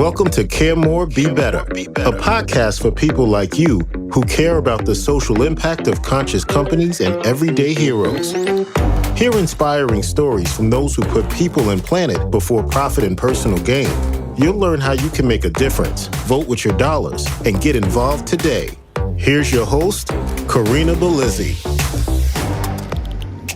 Welcome to Care More, Be Better, a podcast for people like you who care about the social impact of conscious companies and everyday heroes. Hear inspiring stories from those who put people and planet before profit and personal gain. You'll learn how you can make a difference, vote with your dollars, and get involved today. Here's your host, Corinna Bellizzi.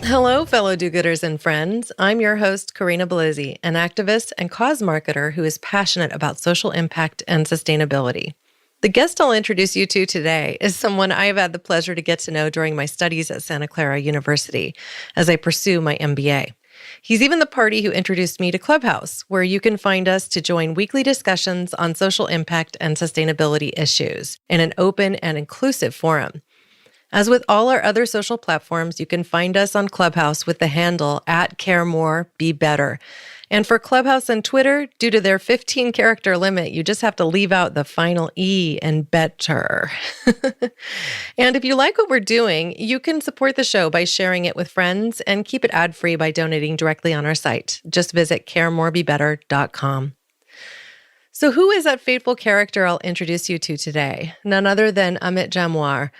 Hello, fellow do-gooders and friends. I'm your host, Corinna Bellizzi, an activist and cause marketer who is passionate about social impact and sustainability. The guest I'll introduce you to today is someone I've had the pleasure to get to know during my studies at Santa Clara University as I pursue my MBA. He's even the party who introduced me to Clubhouse, where you can find us to join weekly discussions on social impact and sustainability issues in an open and inclusive forum. As with all our other social platforms, you can find us on Clubhouse with the handle @CareMoreBeBetter. And for Clubhouse and Twitter, due to their 15-character limit, you just have to leave out the final E in better. And if you like what we're doing, you can support the show by sharing it with friends and keep it ad-free by donating directly on our site. Just visit caremorebebetter.com. So who is that fateful character I'll introduce you to today? None other than Amit Jamuar,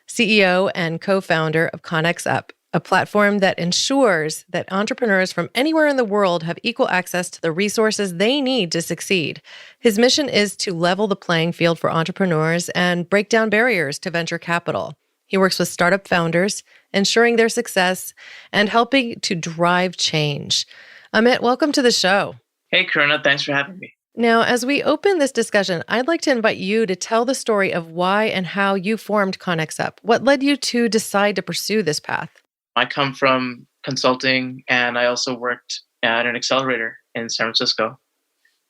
CEO and co-founder of ConexUp, a platform that ensures that entrepreneurs from anywhere in the world have equal access to the resources they need to succeed. His mission is to level the playing field for entrepreneurs and break down barriers to venture capital. He works with startup founders, ensuring their success and helping to drive change. Amit, welcome to the show. Hey, Corinna, thanks for having me. Now, as we open this discussion, I'd like to invite you to tell the story of why and how you formed ConexUp. What led you to decide to pursue this path? I come from consulting, and I also worked at an accelerator in San Francisco.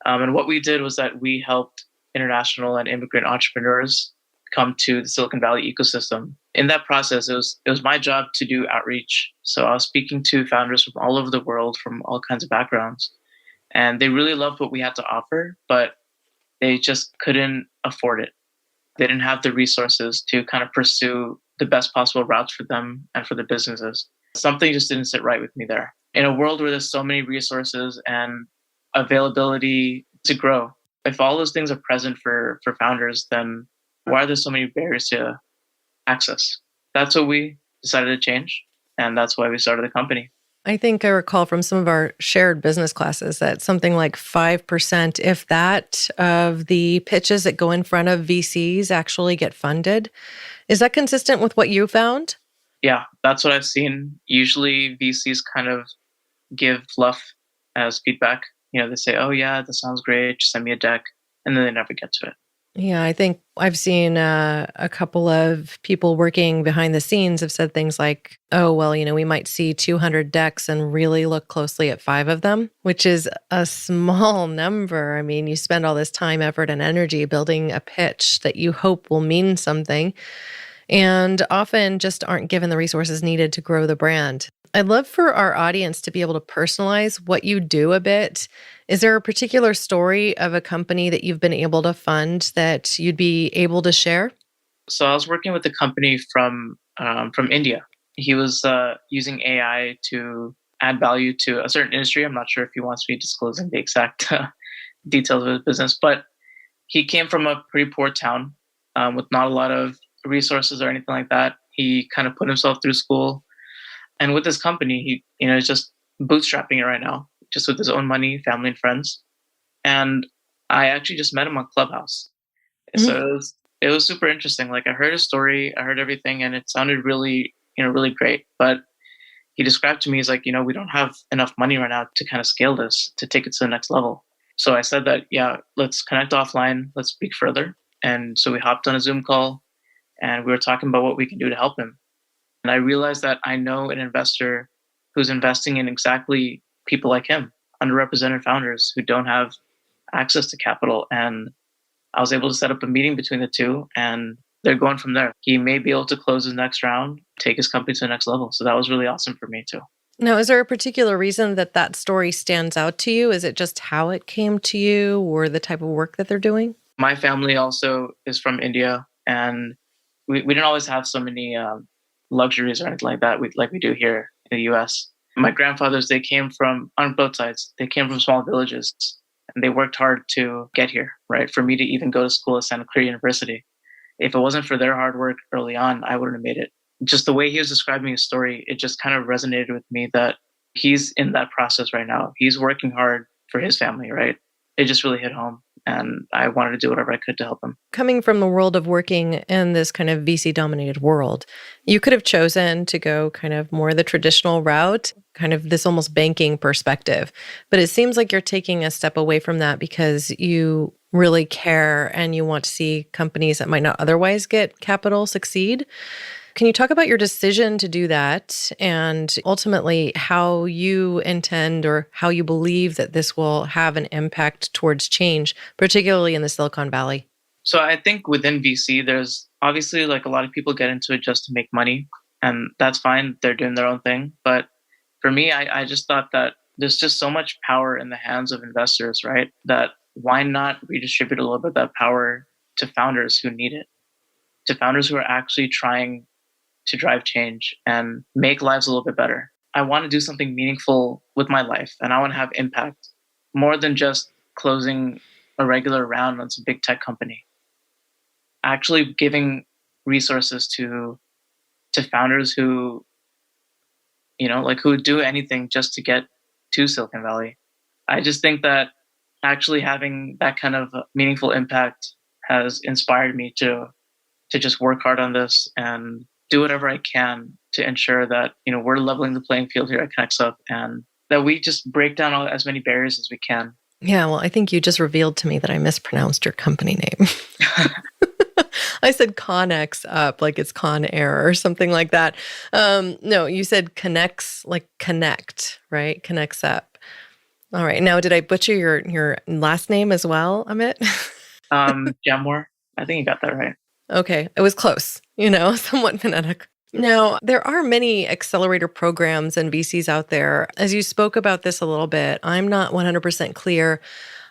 And what we did was that we helped international and immigrant entrepreneurs come to the Silicon Valley ecosystem. In that process, it was my job to do outreach. So I was speaking to founders from all over the world, from all kinds of backgrounds. And they really loved what we had to offer, but they just couldn't afford it. They didn't have the resources to kind of pursue the best possible routes for them and for their businesses. Something just didn't sit right with me there. In a world where there's so many resources and availability to grow, if all those things are present for founders, then why are there so many barriers to access? That's what we decided to change. And that's why we started the company. I think I recall from some of our shared business classes that something like 5%, if that, of the pitches that go in front of VCs actually get funded. Is that consistent with what you found? Yeah, that's what I've seen. Usually VCs kind of give fluff as feedback. They say, oh yeah, that sounds great, just send me a deck. And then they never get to it. Yeah, I think I've seen a couple of people working behind the scenes have said things like, oh, well, we might see 200 decks and really look closely at 5 of them, which is a small number. I mean, you spend all this time, effort, and energy building a pitch that you hope will mean something, and often just aren't given the resources needed to grow the brand. I'd love for our audience to be able to personalize what you do a bit. Is there a particular story of a company that you've been able to fund that you'd be able to share? So I was working with a company from India. He was using AI to add value to a certain industry. I'm not sure if he wants me disclosing the exact details of his business, but he came from a pretty poor town with not a lot of resources or anything like that. He kind of put himself through school. And with this company, he is just bootstrapping it right now, just with his own money, family, and friends. And I actually just met him on Clubhouse. Mm-hmm. So it was super interesting. Like, I heard his story, I heard everything, and it sounded really, really great. But he described to me, he's like, we don't have enough money right now to kind of scale this, to take it to the next level. So I said that, yeah, let's connect offline, let's speak further. And so we hopped on a Zoom call, and we were talking about what we can do to help him. And I realized that I know an investor who's investing in exactly people like him, underrepresented founders who don't have access to capital. And I was able to set up a meeting between the two, and they're going from there. He may be able to close his next round, take his company to the next level. So that was really awesome for me too. Now, is there a particular reason that story stands out to you? Is it just how it came to you or the type of work that they're doing? My family also is from India, and we didn't always have so many luxuries or anything like that, like we do here in the US. My grandfathers, they came from, on both sides, they came from small villages. And they worked hard to get here, right? For me to even go to school at Santa Clara University. If it wasn't for their hard work early on, I wouldn't have made it. Just the way he was describing his story, it just kind of resonated with me that he's in that process right now. He's working hard for his family, right? It just really hit home. And I wanted to do whatever I could to help him. Coming from the world of working in this kind of VC-dominated world, you could have chosen to go kind of more the traditional route, kind of this almost banking perspective. But it seems like you're taking a step away from that because you really care and you want to see companies that might not otherwise get capital succeed. Can you talk about your decision to do that and ultimately how you intend or how you believe that this will have an impact towards change, particularly in the Silicon Valley? So I think within VC, there's obviously like a lot of people get into it just to make money, and that's fine. They're doing their own thing. But for me, I just thought that there's just so much power in the hands of investors, right? That why not redistribute a little bit of that power to founders who need it, to founders who are actually trying to drive change and make lives a little bit better. I want to do something meaningful with my life, and I want to have impact more than just closing a regular round on some big tech company. Actually giving resources to founders who, like who would do anything just to get to Silicon Valley. I just think that actually having that kind of meaningful impact has inspired me to just work hard on this and do whatever I can to ensure that, we're leveling the playing field here at ConexUp and that we just break down as many barriers as we can. Yeah, well, I think you just revealed to me that I mispronounced your company name. I said ConexUp, like it's Con Air or something like that. No, you said Connex, like connect, right? ConexUp. All right. Now, did I butcher your last name as well, Amit? Jamuar. I think you got that right. Okay. It was close, somewhat phonetic. Now, there are many accelerator programs and VCs out there. As you spoke about this a little bit, I'm not 100% clear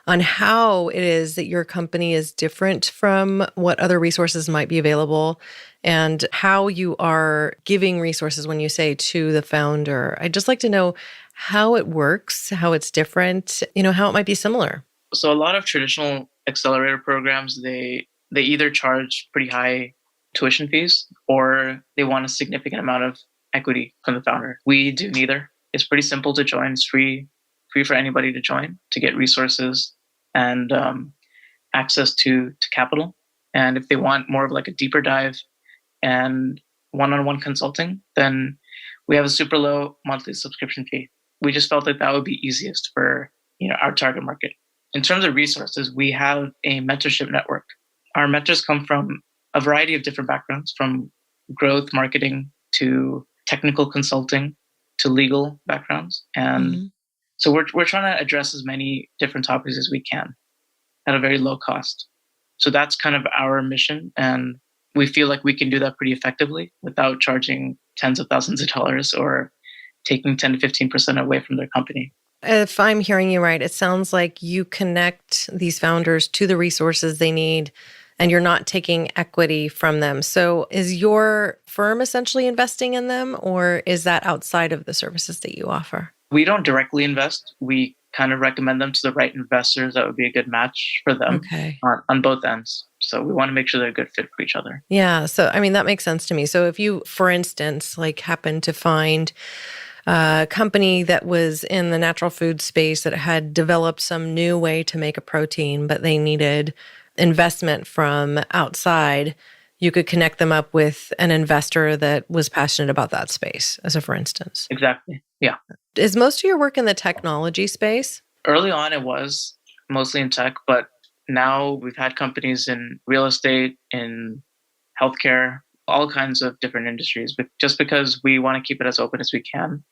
on how it is that your company is different from what other resources might be available and how you are giving resources when you say to the founder. I'd just like to know how it works, how it's different, how it might be similar. So a lot of traditional accelerator programs, they either charge pretty high tuition fees or they want a significant amount of equity from the founder. We do neither. It's pretty simple to join. It's free for anybody to join, to get resources and access to capital. And if they want more of like a deeper dive and one-on-one consulting, then we have a super low monthly subscription fee. We just felt that would be easiest for our target market. In terms of resources, we have a mentorship network. Our mentors come from a variety of different backgrounds, from growth marketing to technical consulting to legal backgrounds. And so we're trying to address as many different topics as we can at a very low cost. So that's kind of our mission. And we feel like we can do that pretty effectively without charging tens of thousands of dollars or taking 10 to 15% away from their company. If I'm hearing you right, it sounds like you connect these founders to the resources they need and you're not taking equity from them. So is your firm essentially investing in them, or is that outside of the services that you offer? We don't directly invest. We kind of recommend them to the right investors that would be a good match for them on both ends. So we want to make sure they're a good fit for each other. Yeah. So, that makes sense to me. So if you, for instance, happen to find a company that was in the natural food space that had developed some new way to make a protein, but they needed investment from outside, you could connect them up with an investor that was passionate about that space, as a for instance. Exactly. Yeah. Is most of your work in the technology space? Early on, it was mostly in tech, but now we've had companies in real estate, in healthcare, all kinds of different industries, but just because we want to keep it as open as we can.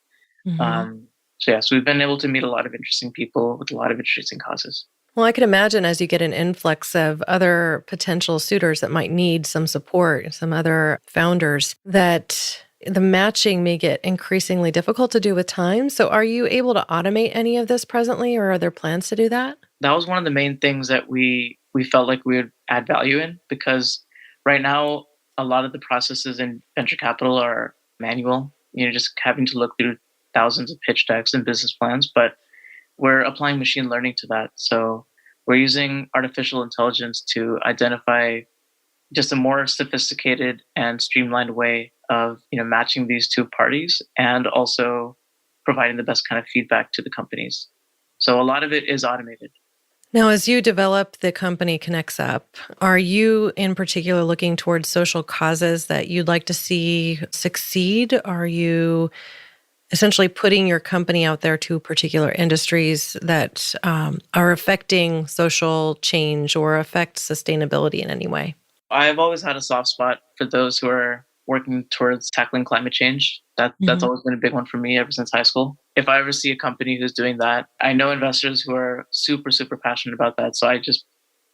So we've been able to meet a lot of interesting people with a lot of interesting causes. Well, I could imagine as you get an influx of other potential suitors that might need some support, some other founders, that the matching may get increasingly difficult to do with time. So are you able to automate any of this presently, or are there plans to do that? That was one of the main things that we felt like we would add value in, because right now, a lot of the processes in venture capital are manual, just having to look through thousands of pitch decks and business plans. But we're applying machine learning to that. So we're using artificial intelligence to identify just a more sophisticated and streamlined way of matching these two parties and also providing the best kind of feedback to the companies. So a lot of it is automated. Now, as you develop the company ConexUp, are you in particular looking towards social causes that you'd like to see succeed? Are you essentially putting your company out there to particular industries that are affecting social change or affect sustainability in any way? I've always had a soft spot for those who are working towards tackling climate change. That's always been a big one for me ever since high school. If I ever see a company who's doing that, I know investors who are super, super passionate about that. So I just,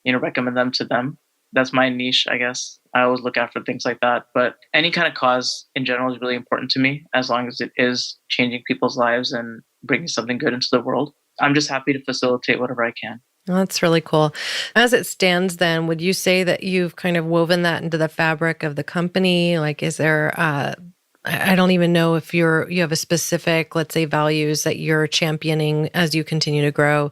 recommend them to them. That's my niche, I guess. I always look out for things like that. But any kind of cause in general is really important to me, as long as it is changing people's lives and bringing something good into the world. I'm just happy to facilitate whatever I can. Well, that's really cool. As it stands then, would you say that you've kind of woven that into the fabric of the company? Like, is there, I don't even know if you have a specific, let's say, values that you're championing as you continue to grow,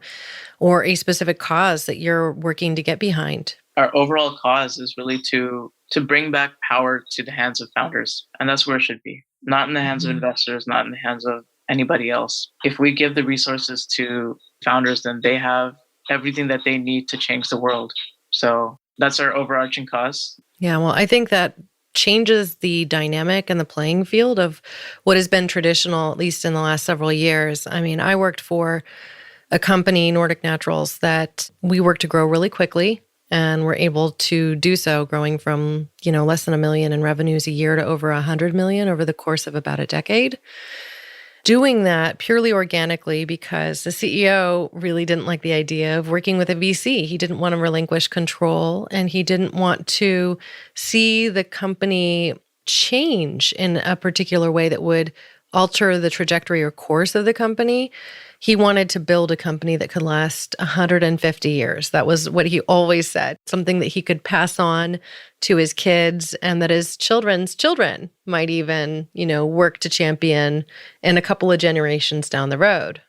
or a specific cause that you're working to get behind? Our overall cause is really to bring back power to the hands of founders. And that's where it should be. Not in the hands of investors, not in the hands of anybody else. If we give the resources to founders, then they have everything that they need to change the world. So that's our overarching cause. Yeah, well, I think that changes the dynamic and the playing field of what has been traditional, at least in the last several years. I mean, I worked for a company, Nordic Naturals, that we worked to grow really quickly, and we're able to do so, growing from, less than $1 million in revenues a year to over $100 million over the course of about a decade. Doing that purely organically because the CEO really didn't like the idea of working with a VC. He didn't want to relinquish control, and he didn't want to see the company change in a particular way that would alter the trajectory or course of the company. He wanted to build a company that could last 150 years. That was what he always said, something that he could pass on to his kids and that his children's children might even, work to champion in a couple of generations down the road.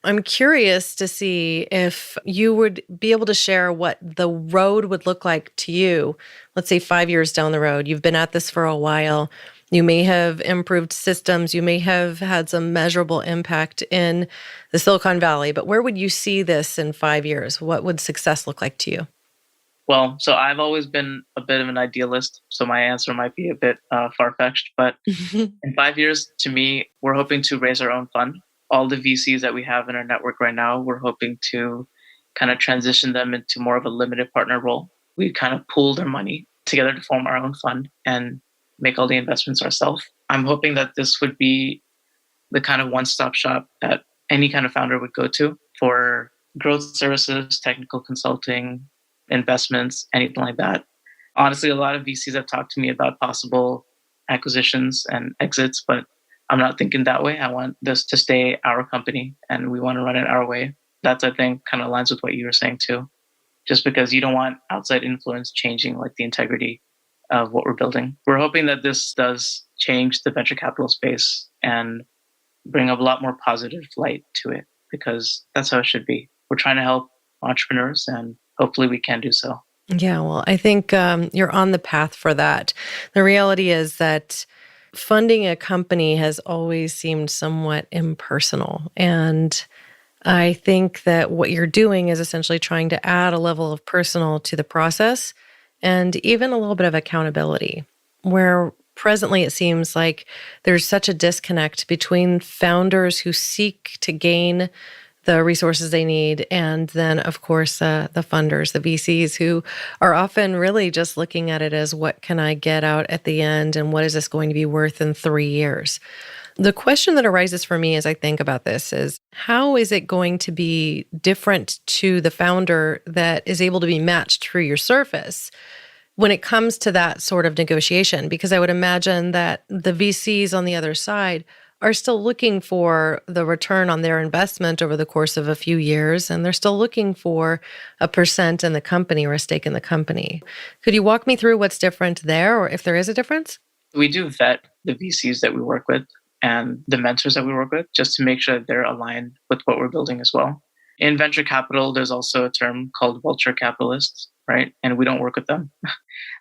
I'm curious to see if you would be able to share what the road would look like to you, let's say 5 years down the road. You've been at this for a while. You may have improved systems. You may have had some measurable impact in the Silicon Valley, but where would you see this in 5 years? What would success look like to you? Well, so I've always been a bit of an idealist, so my answer might be a bit far-fetched, but in 5 years, to me, we're hoping to raise our own fund. All the VCs that we have in our network right now, we're hoping to kind of transition them into more of a limited partner role. We kind of pool their money together to form our own fund and make all the investments ourselves. I'm hoping that this would be the kind of one-stop shop that any kind of founder would go to for growth services, technical consulting, investments, anything like that. Honestly, a lot of VCs have talked to me about possible acquisitions and exits, but I'm not thinking that way. I want this to stay our company and we want to run it our way. That's, I think, kind of aligns with what you were saying too. Just because you don't want outside influence changing like the integrity of what we're building. We're hoping that this does change the venture capital space and bring a lot more positive light to it, because that's how it should be. We're trying to help entrepreneurs, and hopefully we can do so. Yeah, well, I think you're on the path for that. The reality is that funding a company has always seemed somewhat impersonal. And I think that what you're doing is essentially trying to add a level of personal to the process and even a little bit of accountability, where presently it seems like there's such a disconnect between founders who seek to gain the resources they need and then, of course, the funders, the VCs, who are often really just looking at it as what can I get out at the end and what is this going to be worth in 3 years? The question that arises for me as I think about this is, how is it going to be different to the founder that is able to be matched through your surface when it comes to that sort of negotiation? Because I would imagine that the VCs on the other side are still looking for the return on their investment over the course of a few years, and they're still looking for a percent in the company or a stake in the company. Could you walk me through what's different there, or if there is a difference? We do vet the VCs that we work with, and the mentors that we work with, just to make sure that they're aligned with what we're building as well. In venture capital, there's also a term called vulture capitalists, right? And we don't work with them.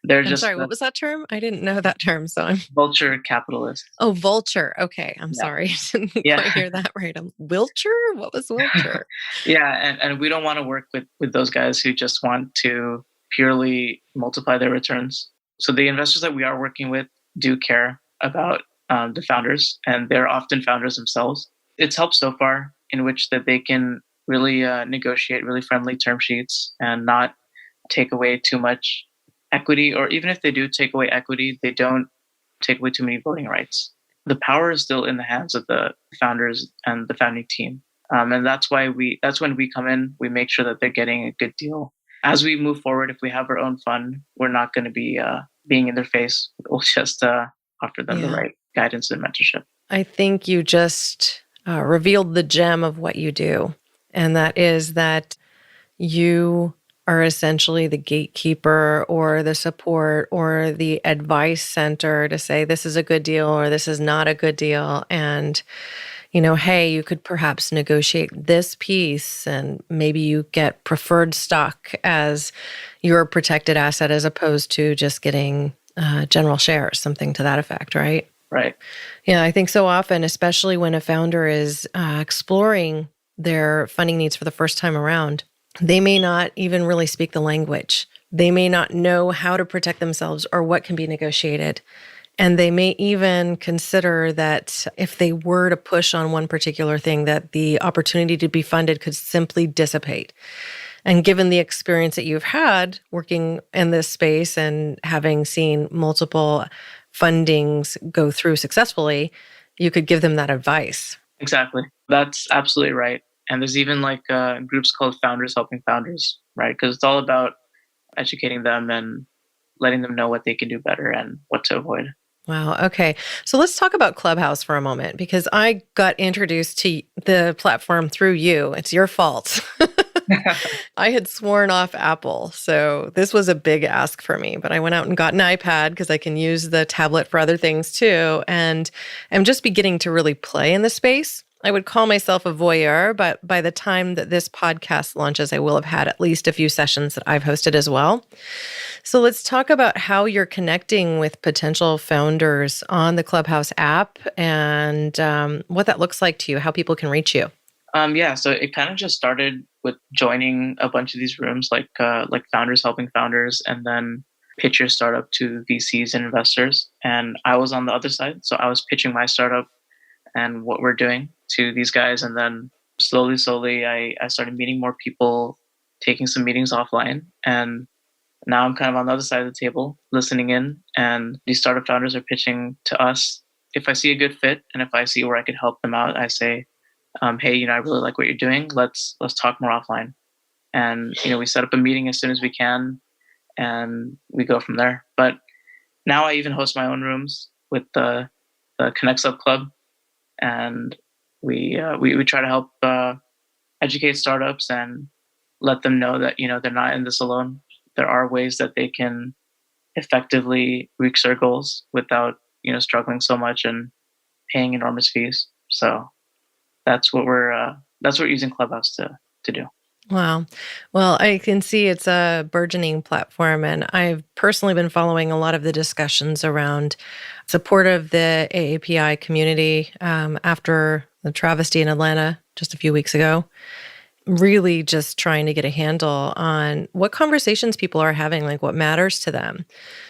They're I'm just sorry, what was that term? I didn't know that term, so I'm vulture capitalists. Oh, vulture. Okay, I'm Yeah. sorry. I didn't Yeah. quite hear that right. Wilcher? What was Wilcher? Yeah, and we don't want to work with those guys who just want to purely multiply their returns. So the investors that we are working with do care about the founders, and they're often founders themselves. It's helped so far in which that they can really negotiate really friendly term sheets and not take away too much equity, or even if they do take away equity, they don't take away too many voting rights. The power is still in the hands of the founders and the founding team. And that's when we come in, we make sure that they're getting a good deal. As we move forward, if we have our own fund, we're not going to be being in their face. We'll just offer them the right guidance and mentorship. I think you just revealed the gem of what you do. And that is that you are essentially the gatekeeper or the support or the advice center to say this is a good deal or this is not a good deal. And, hey, you could perhaps negotiate this piece and maybe you get preferred stock as your protected asset as opposed to just getting general shares, something to that effect, right? Right. Yeah, I think so often, especially when a founder is exploring their funding needs for the first time around, they may not even really speak the language. They may not know how to protect themselves or what can be negotiated. And they may even consider that if they were to push on one particular thing, that the opportunity to be funded could simply dissipate. And given the experience that you've had working in this space and having seen multiple fundings go through successfully, you could give them that advice. Exactly. That's absolutely right. And there's even groups called Founders Helping Founders, right? Because it's all about educating them and letting them know what they can do better and what to avoid. Wow. Okay. So let's talk about Clubhouse for a moment, because I got introduced to the platform through you. It's your fault. I had sworn off Apple. So this was a big ask for me, but I went out and got an iPad because I can use the tablet for other things too. And I'm just beginning to really play in the space. I would call myself a voyeur, but by the time that this podcast launches, I will have had at least a few sessions that I've hosted as well. So let's talk about how you're connecting with potential founders on the Clubhouse app and what that looks like to you, how people can reach you. So it kind of just started with joining a bunch of these rooms, like Founders Helping Founders, and then pitch your startup to VCs and investors. And I was on the other side, so I was pitching my startup and what we're doing to these guys. And then slowly, I started meeting more people, taking some meetings offline. And now I'm kind of on the other side of the table, listening in. And these startup founders are pitching to us. If I see a good fit and if I see where I could help them out, I say, hey, I really like what you're doing. Let's talk more offline. And, we set up a meeting as soon as we can and we go from there. But now I even host my own rooms with the ConexUp Club. And we try to help educate startups and let them know that, they're not in this alone. There are ways that they can effectively reach their goals without, struggling so much and paying enormous fees. So that's what we're using Clubhouse to do. Wow. Well, I can see it's a burgeoning platform, and I've personally been following a lot of the discussions around support of the AAPI community after the travesty in Atlanta just a few weeks ago. Really just trying to get a handle on what conversations people are having, like what matters to them.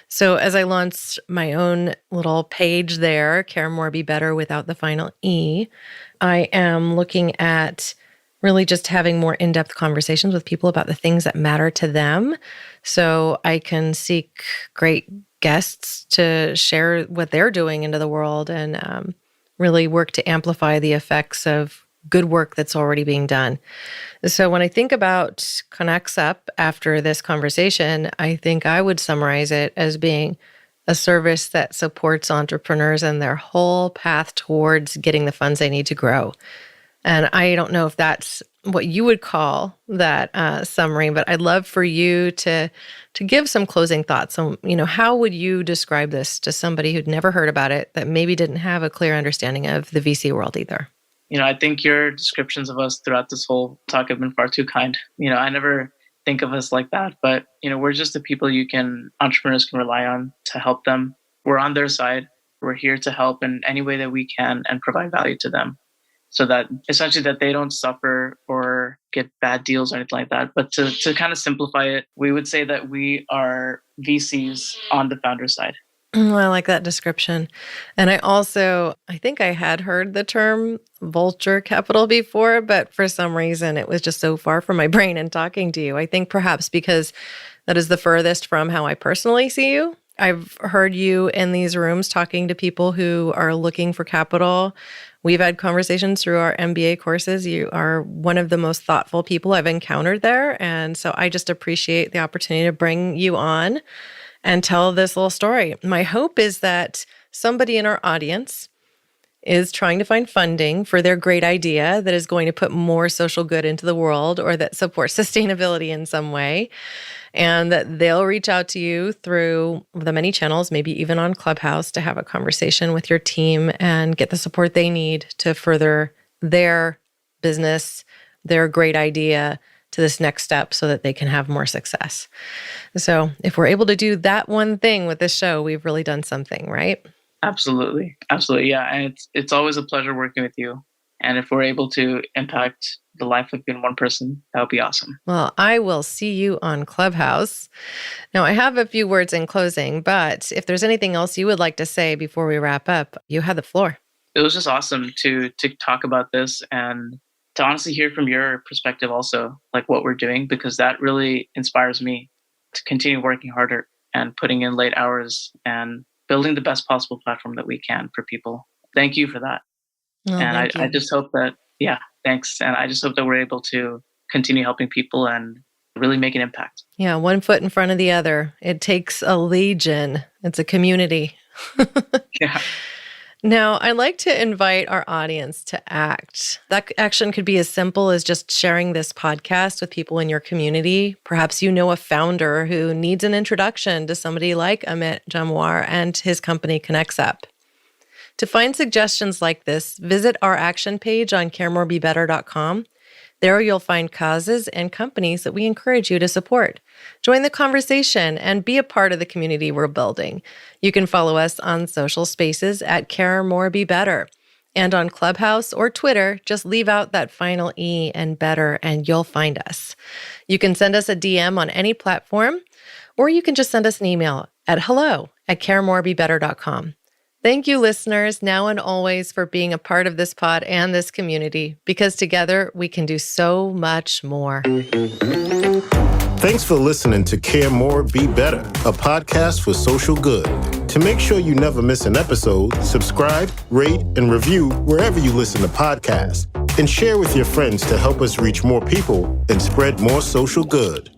So as I launched my own little page there, Care More Be Better without the final E, I am looking at really just having more in-depth conversations with people about the things that matter to them. So I can seek great guests to share what they're doing into the world and really work to amplify the effects of good work that's already being done. So when I think about ConexUp after this conversation, I think I would summarize it as being a service that supports entrepreneurs and their whole path towards getting the funds they need to grow. And I don't know if that's what you would call that summary, but I'd love for you to give some closing thoughts on, how would you describe this to somebody who'd never heard about it, that maybe didn't have a clear understanding of the VC world either? I think your descriptions of us throughout this whole talk have been far too kind. I never think of us like that, but, we're just the people entrepreneurs can rely on to help them. We're on their side. We're here to help in any way that we can and provide value to them, so that essentially that they don't suffer or get bad deals or anything like that. But to kind of simplify it, we would say that we are VCs on the founder side. I like that description. And I think I had heard the term vulture capital before, but for some reason it was just so far from my brain in talking to you. I think perhaps because that is the furthest from how I personally see you. I've heard you in these rooms talking to people who are looking for capital. We've had conversations through our MBA courses. You are one of the most thoughtful people I've encountered there. And so I just appreciate the opportunity to bring you on and tell this little story. My hope is that somebody in our audience is trying to find funding for their great idea that is going to put more social good into the world or that supports sustainability in some way, and that they'll reach out to you through the many channels, maybe even on Clubhouse, to have a conversation with your team and get the support they need to further their business, their great idea to this next step so that they can have more success. So if we're able to do that one thing with this show, we've really done something, right? Absolutely. Absolutely. Yeah. And it's always a pleasure working with you. And if we're able to impact the life of even one person, that would be awesome. Well, I will see you on Clubhouse. Now, I have a few words in closing, but if there's anything else you would like to say before we wrap up, you have the floor. It was just awesome to talk about this and to honestly hear from your perspective also, like what we're doing, because that really inspires me to continue working harder and putting in late hours and building the best possible platform that we can for people. Thank you for that. Oh, and thank you. I just hope that, thanks. And I just hope that we're able to continue helping people and really make an impact. Yeah, one foot in front of the other. It takes a legion. It's a community. Yeah. Now, I'd like to invite our audience to act. That action could be as simple as just sharing this podcast with people in your community. Perhaps you know a founder who needs an introduction to somebody like Amit Jamuar and his company ConexUp. To find suggestions like this, visit our action page on caremorebebetter.com. There you'll find causes and companies that we encourage you to support. Join the conversation and be a part of the community we're building. You can follow us on social spaces at Care More Be Better. And on Clubhouse or Twitter, just leave out that final E and better and you'll find us. You can send us a DM on any platform, or you can just send us an email at hello@caremorebebetter.com. Thank you, listeners, now and always, for being a part of this pod and this community, because together we can do so much more. Thanks for listening to Care More, Be Better, a podcast for social good. To make sure you never miss an episode, subscribe, rate, and review wherever you listen to podcasts, and share with your friends to help us reach more people and spread more social good.